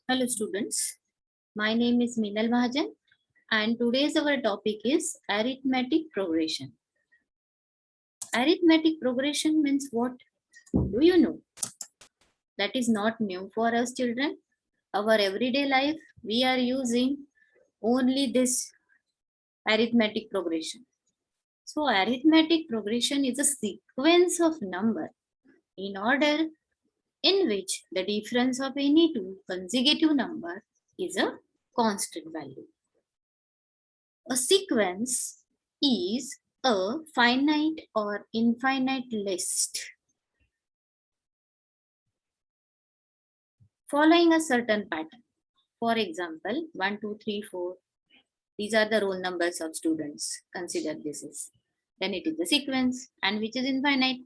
Hello students, my name is Meenal Mahajan and today's our topic is arithmetic progression. Arithmetic progression means what? Do you know? That is not new for us children. Our everyday life we are using only this arithmetic progression. So arithmetic progression is a sequence of number in order in which the difference of any two consecutive number is a constant value. A sequence is a finite or infinite list following a certain pattern. For example, 1, 2, 3, 4. These are the roll numbers of students. Consider this is. Then it is the sequence and which is infinite.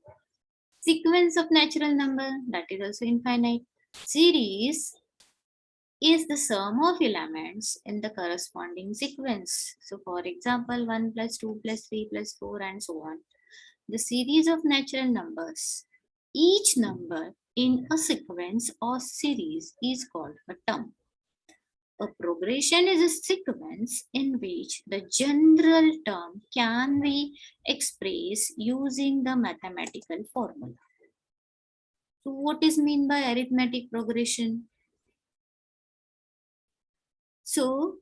Sequence of natural number, that is also infinite. Series is the sum of elements in the corresponding sequence. So for example, 1 plus 2 plus 3 plus 4 and so on. The series of natural numbers. Each number in a sequence or series is called a term. A progression is a sequence in which the general term can be expressed using the mathematical formula. So what is meant by arithmetic progression? So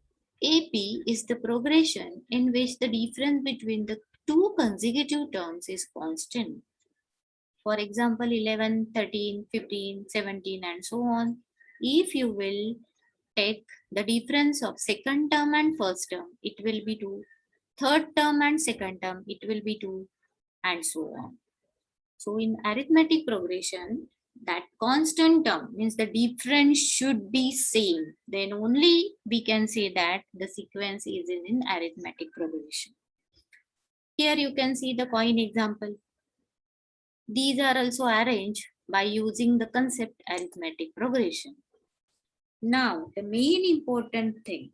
AP is the progression in which the difference between the two consecutive terms is constant. For example, 11, 13, 15, 17 and so on. If you will take the difference of second term and first term, it will be 2. Third term and second term, it will be 2 and so on. So in arithmetic progression, that constant term means the difference should be same. Then only we can say that the sequence is in arithmetic progression. Here you can see the coin example. These are also arranged by using the concept arithmetic progression. Now, the main important thing.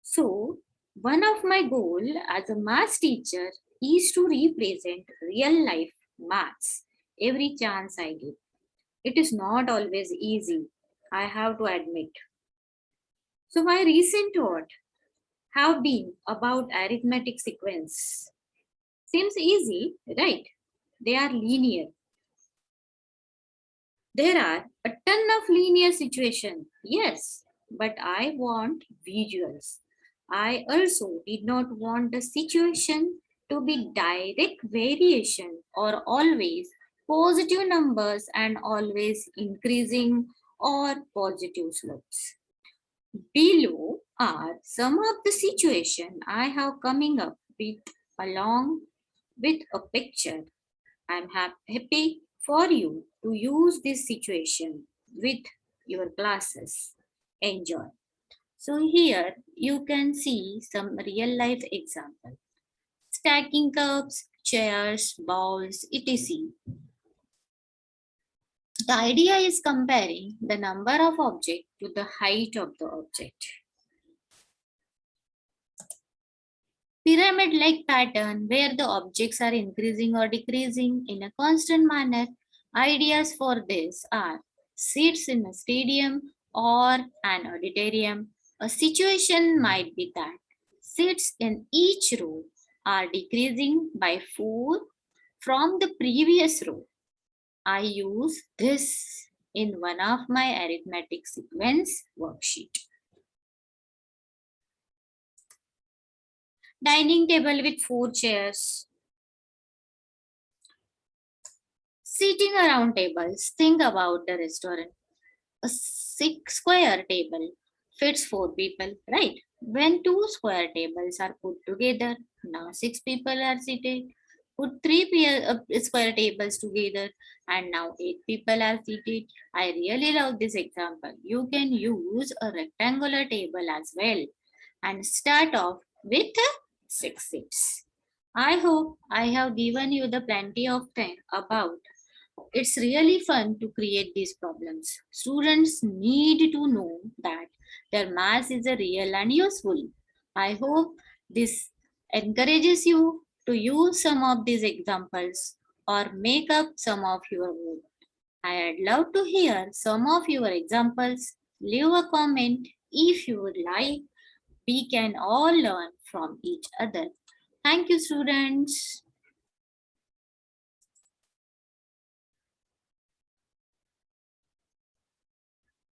So, one of my goal as a maths teacher is to represent real life maths every chance I get. It is not always easy, I have to admit. So, my recent thought have been about arithmetic sequence. Seems easy, right? They are linear. There are a ton of linear situations, yes, but I want visuals. I also did not want the situation to be direct variation or always positive numbers and always increasing or positive slopes. Below are some of the situation I have coming up with along with a picture. I'm happy for you to use this situation with your classes. Enjoy. So here you can see some real life example. Stacking cups, chairs, balls, etc. The idea is comparing the number of objects to the height of the object. Pyramid-like pattern where the objects are increasing or decreasing in a constant manner. Ideas for this are seats in a stadium or an auditorium. A situation might be that seats in each row are decreasing by 4 from the previous row. I use this in one of my arithmetic sequence worksheet. Dining table with 4 chairs. Sitting around tables, think about the restaurant. A 6 square table fits 4 people, right? When 2 square tables are put together, now 6 people are seated. Put 3 square tables together and now 8 people are seated. I really love this example. You can use a rectangular table as well and start off with 6 seats. I hope I have given you the plenty of time about. It's really fun to create these problems. Students need to know that their math is a real and useful. I hope this encourages you to use some of these examples or make up some of your own. I'd love to hear some of your examples. Leave a comment if you would like. We can all learn from each other. Thank you, students.